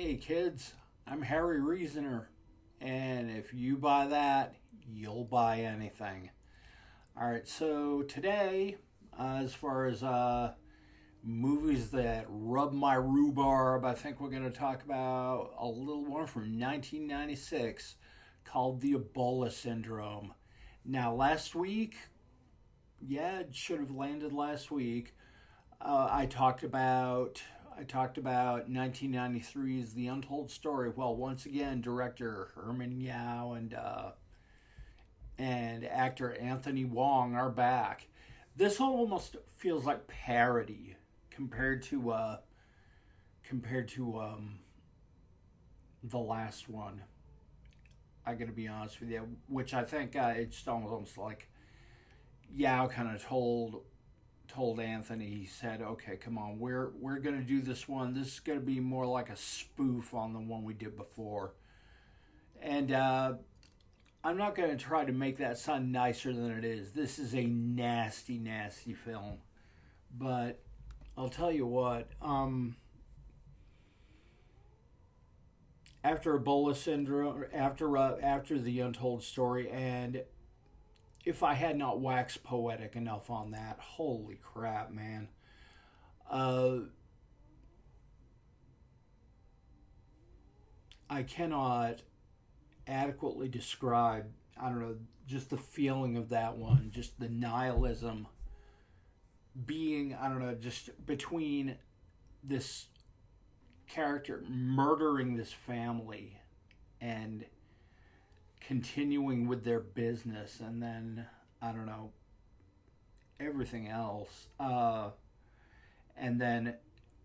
Hey kids, I'm Harry Reasoner, and if you buy that, you'll buy anything. All right, so today, as far as movies that rub my rhubarb, I think we're going to talk about a little one from 1996 called the Ebola Syndrome. Now, last week, yeah, it should have landed last week. I talked about 1993's The Untold Story. Well, once again, director Herman Yau and actor Anthony Wong are back. This almost feels like parody compared to the last one. I got to be honest with you, which I think it's almost like Yao kind of told Anthony. He said, "Okay, come on, we're gonna do this one. This is gonna be more like a spoof on the one we did before." And I'm not gonna try to make that sound nicer than it is. This is a nasty, nasty film. But I'll tell you what. After Ebola syndrome, after the Untold Story, and if I had not waxed poetic enough on that, holy crap, man. Uh, I cannot adequately describe, I don't know, just the feeling of that one, just the nihilism being, I don't know, just between this character murdering this family and continuing with their business, and then I don't know, everything else, and then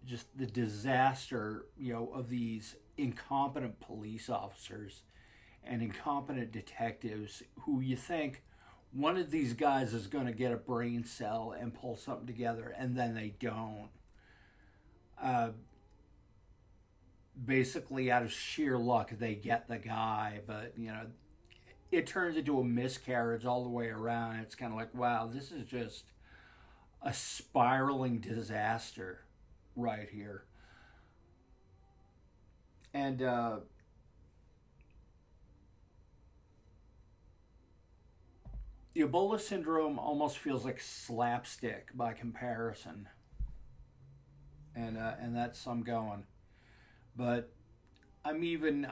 just the disaster, of these incompetent police officers and incompetent detectives who you think one of these guys is going to get a brain cell and pull something together, and then they don't. uh, Basically, out of sheer luck, they get the guy, but it turns into a miscarriage all the way around. It's kind of like, wow, this is just a spiraling disaster right here. And the Ebola syndrome almost feels like slapstick by comparison, and that's some going. But I'm even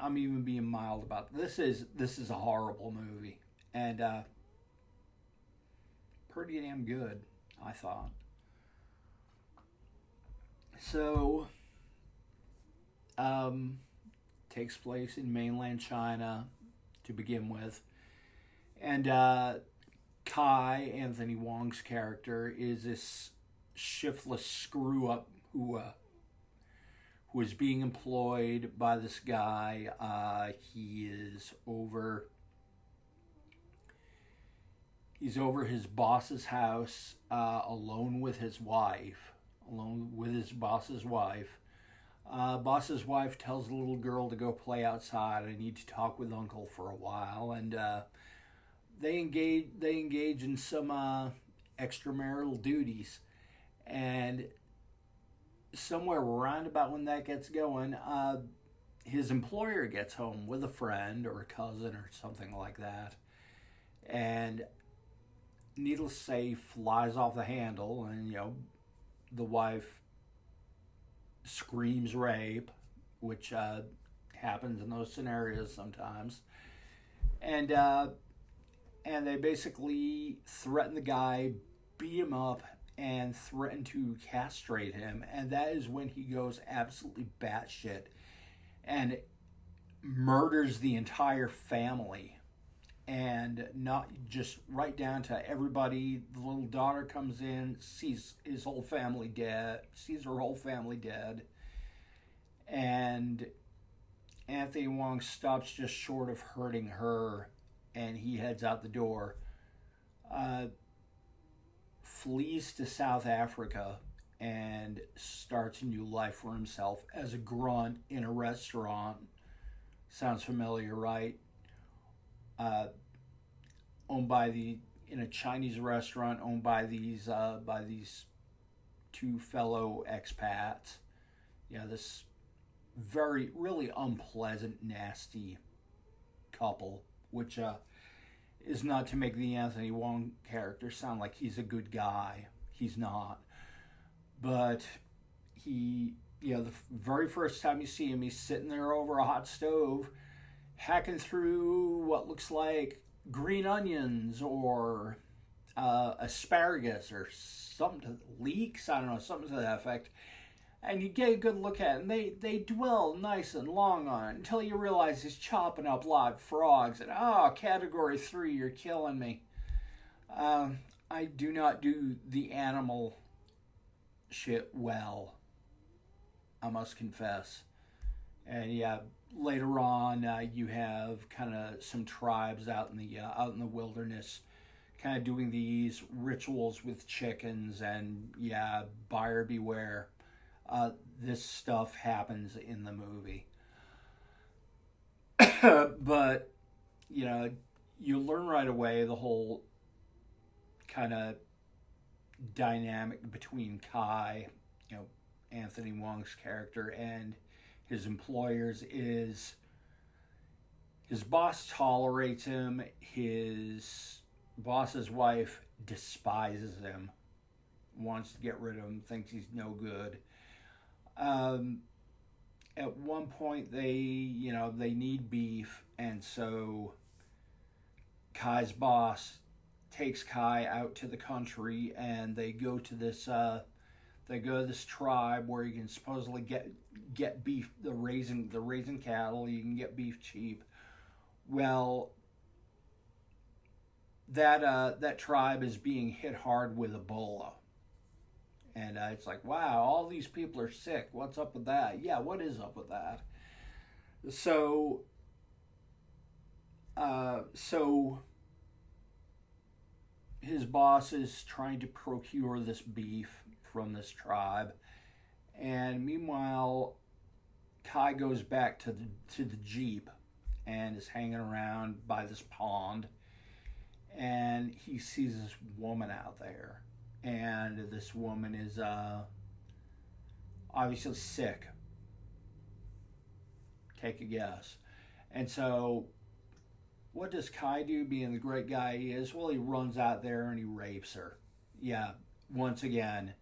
being mild about this. Is a horrible movie, and pretty damn good, I thought. So, um, takes place in mainland China to begin with, and Kai, Anthony Wong's character, is this shiftless screw up who is being employed by this guy. He is over. He's over his boss's house, alone with his wife, alone with his boss's wife. Boss's wife tells the little girl to go play outside. I need to talk with Uncle for a while, and they engage in some extramarital duties, and somewhere around about when that gets going, his employer gets home with a friend or a cousin or something like that, and needless to say, flies off the handle, and the wife screams rape, which happens in those scenarios sometimes, and they basically threaten the guy, beat him up, and threaten to castrate him. And that is when he goes absolutely batshit and murders the entire family. And not just right down to everybody. The little daughter comes in, sees his whole family dead, sees her whole family dead. And Anthony Wong stops just short of hurting her, and he heads out the door. Flees to South Africa and starts a new life for himself as a grunt in a restaurant. Sounds familiar, right? Uh, Owned by in a Chinese restaurant owned by these two fellow expats. This very, really unpleasant, nasty couple, which is not to make the Anthony Wong character sound like he's a good guy. He's not. But the very first time you see him, he's sitting there over a hot stove, hacking through what looks like green onions or asparagus or something, leeks, I don't know, something to that effect. And you get a good look at it, and they dwell nice and long on it until you realize he's chopping up live frogs. And, category 3, you're killing me. I do not do the animal shit well, I must confess. And yeah, later on, you have kind of some tribes out in the wilderness, kind of doing these rituals with chickens, and yeah, buyer beware. This stuff happens in the movie. But, you learn right away the whole kind of dynamic between Kai, Anthony Wong's character, and his employers is his boss tolerates him, his boss's wife despises him, wants to get rid of him, thinks he's no good. At one point they need beef, and so Kai's boss takes Kai out to the country, and they go to this tribe where you can supposedly get beef, the raising cattle, you can get beef cheap. Well, that tribe is being hit hard with Ebola. And it's like, wow, all these people are sick. What's up with that? Yeah, what is up with that? So his boss is trying to procure this beef from this tribe. And meanwhile, Kai goes back to the Jeep and is hanging around by this pond. And he sees this woman out there. And this woman is obviously sick. Take a guess. And so, what does Kai do, being the great guy he is? Well, he runs out there and he rapes her. Yeah, once again,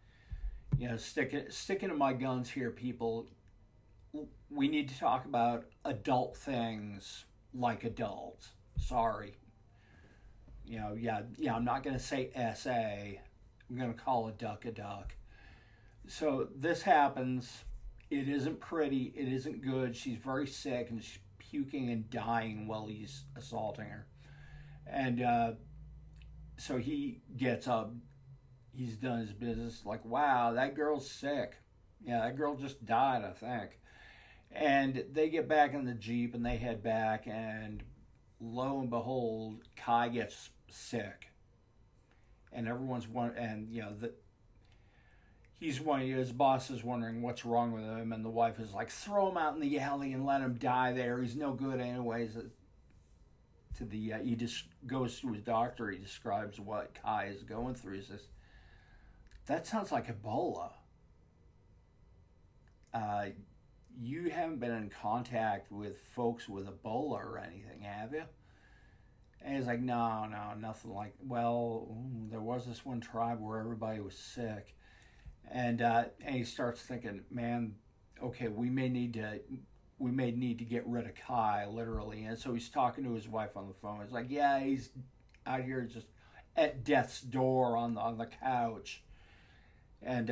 sticking to my guns here, people. We need to talk about adult things like adults. Sorry. I'm not going to say SA. I'm going to call a duck a duck. So this happens. It isn't pretty. It isn't good. She's very sick and she's puking and dying while he's assaulting her. And so he gets up. He's done his business. Like, wow, that girl's sick. Yeah, that girl just died, I think. And they get back in the Jeep and they head back. And lo and behold, Kai gets sick. And everyone's his boss is wondering what's wrong with him, and the wife is like, throw him out in the alley and let him die there. He's no good anyways. He just goes to his doctor. He describes what Kai is going through. He says, that sounds like Ebola. You haven't been in contact with folks with Ebola or anything, have you? And he's like, no, nothing like, well, there was this one tribe where everybody was sick. And he starts thinking, man, okay, we may need to get rid of Kai, literally. And so he's talking to his wife on the phone. It's like, yeah, he's out here just at death's door on the couch. And,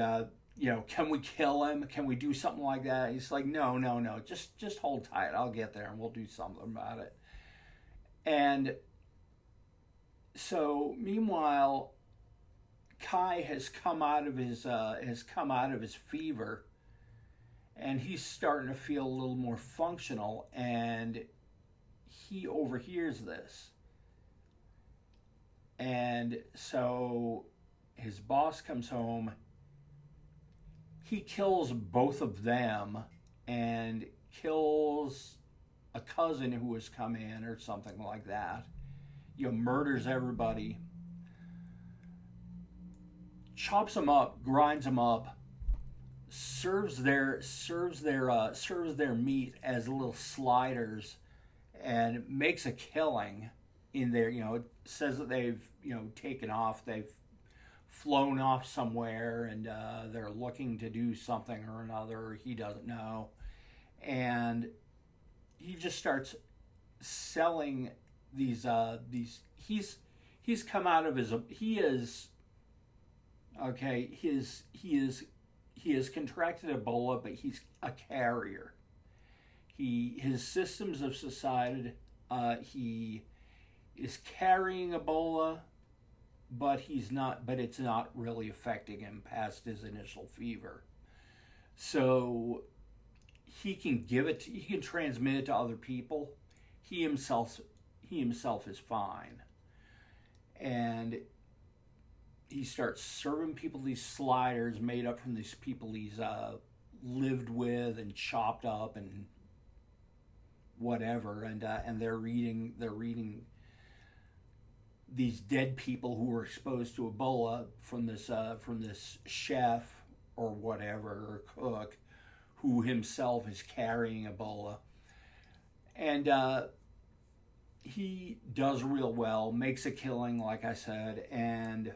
can we kill him? Can we do something like that? He's like, no, just hold tight. I'll get there and we'll do something about it. And so, meanwhile, Kai has come out of his fever, and he's starting to feel a little more functional, and he overhears this. And so his boss comes home. He kills both of them and kills a cousin who has come in or something like that. Murders everybody. Chops them up, grinds them up, serves their meat as little sliders and makes a killing in there. It says that they've taken off, they've flown off somewhere, and they're looking to do something or another. He doesn't know, and he just starts selling these. He's come out of his. He is okay. He has contracted Ebola, but he's a carrier. His systems have subsided. He is carrying Ebola, but he's not. But it's not really affecting him past his initial fever. So he can give it. He can transmit it to other people. He himself is fine, and he starts serving people these sliders made up from these people he's lived with and chopped up and whatever, and they're reading these dead people who were exposed to Ebola from this chef or whatever, or cook, who himself is carrying Ebola, and he does real well, makes a killing, like I said, and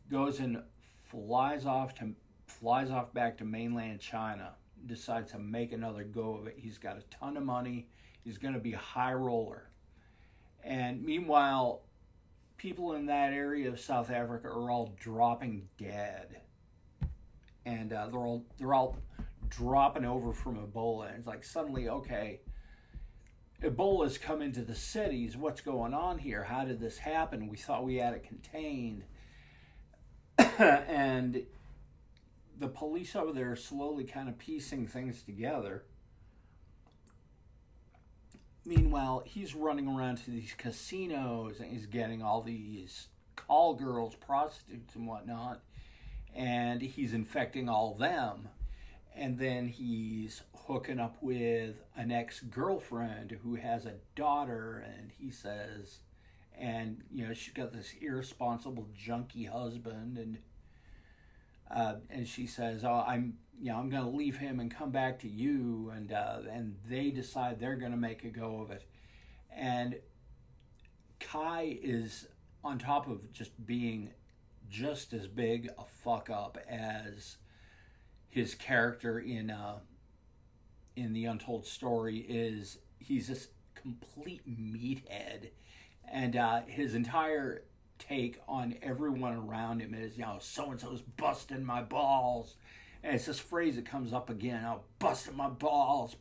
goes and flies off back to mainland China. Decides to make another go of it. He's got a ton of money. He's going to be a high roller. And meanwhile, people in that area of South Africa are all dropping dead, and they're all dropping over from Ebola. And it's like suddenly, okay, Ebola's come into the cities. What's going on here? How did this happen? We thought we had it contained. And the police over there are slowly kind of piecing things together. Meanwhile, he's running around to these casinos and he's getting all these call girls, prostitutes, and whatnot, and he's infecting all of them. And then he's hooking up with an ex-girlfriend who has a daughter, and he says, and she's got this irresponsible junkie husband, and she says, "Oh, I'm going to leave him and come back to you," and they decide they're going to make a go of it. And Kai is on top of just being just as big a fuck up as his character in the Untold Story is. He's this complete meathead, and his entire take on everyone around him is, so-and-so's busting my balls. And it's this phrase that comes up again, busting my balls.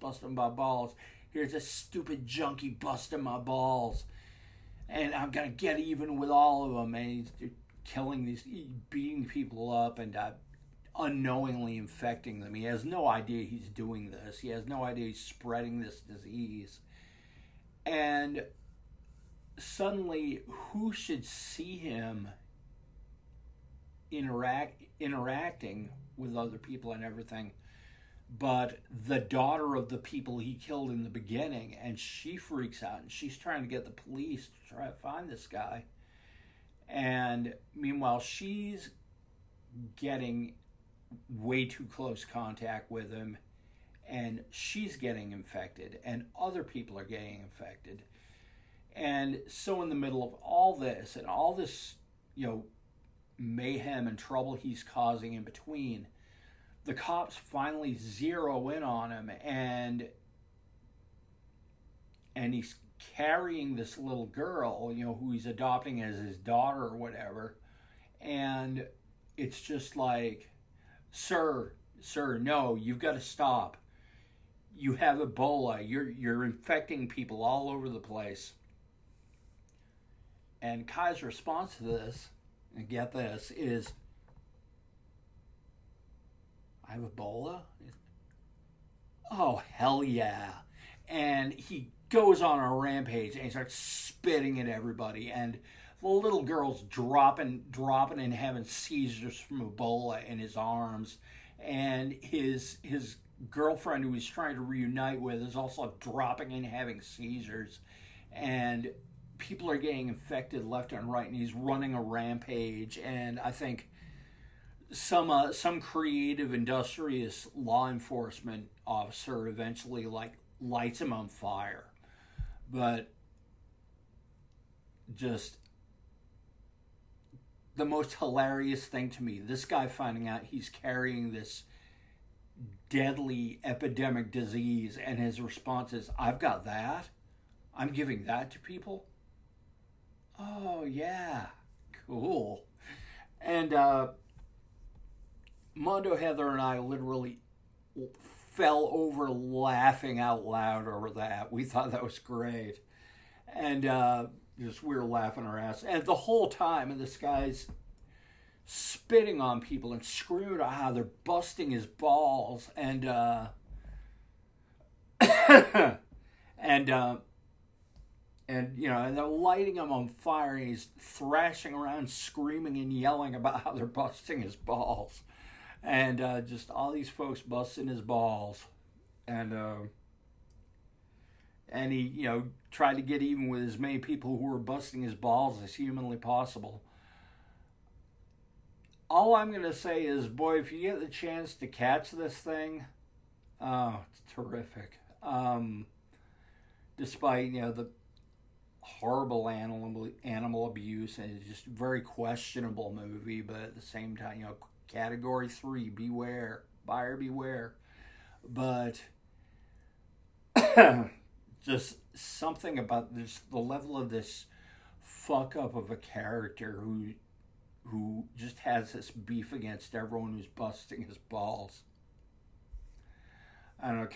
Here's this stupid junkie busting my balls. And I'm going to get even with all of them. And he's beating people up and unknowingly infecting them. He has no idea he's doing this. He has no idea he's spreading this disease. And suddenly, who should see him interacting with other people and everything but the daughter of the people he killed in the beginning? And she freaks out, and she's trying to get the police to try to find this guy. And meanwhile, she's getting way too close contact with him, and she's getting infected, and other people are getting infected. And so in the middle of all this, and all this, mayhem and trouble he's causing in between, the cops finally zero in on him, and he's carrying this little girl, who he's adopting as his daughter or whatever. And it's just like, sir, no, you've got to stop. You have Ebola. You're infecting people all over the place. And Kai's response to this, and get this, is, I have Ebola? Oh, hell yeah. And he goes on a rampage, and he starts spitting at everybody. And the little girl's dropping and having seizures from Ebola in his arms. And his girlfriend, who he's trying to reunite with, is also dropping and having seizures. And people are getting infected left and right, and he's running a rampage. And I think some creative industrious law enforcement officer eventually like lights him on fire. But just the most hilarious thing to me, this guy finding out he's carrying this deadly epidemic disease, and his response is, I've got that, I'm giving that to people. Oh yeah, cool. And Mondo, Heather, and I literally fell over laughing out loud over that. We thought that was great. And just we were laughing our ass. And the whole time, and this guy's spitting on people and screaming about how they're busting his balls. And and you know, and they're lighting him on fire, and he's thrashing around, screaming and yelling about how they're busting his balls, and just all these folks busting his balls, and he, you know, tried to get even with as many people who were busting his balls as humanly possible. All I'm gonna say is, boy, if you get the chance to catch this thing, oh, it's terrific. Despite, you know, the horrible animal abuse, and it's just a very questionable movie, but at the same time, you know, category 3, beware, buyer beware. But just something about this, the level of this fuck up of a character who just has this beef against everyone who's busting his balls. I don't know,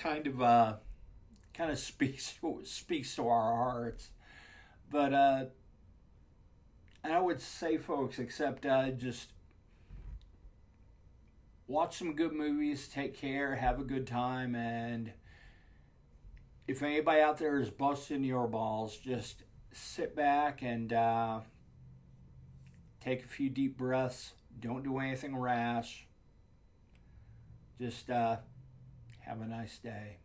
kind of speaks to our hearts. But I would say, folks, except just watch some good movies, take care, have a good time, and if anybody out there is busting your balls, just sit back and take a few deep breaths. Don't do anything rash. Just have a nice day.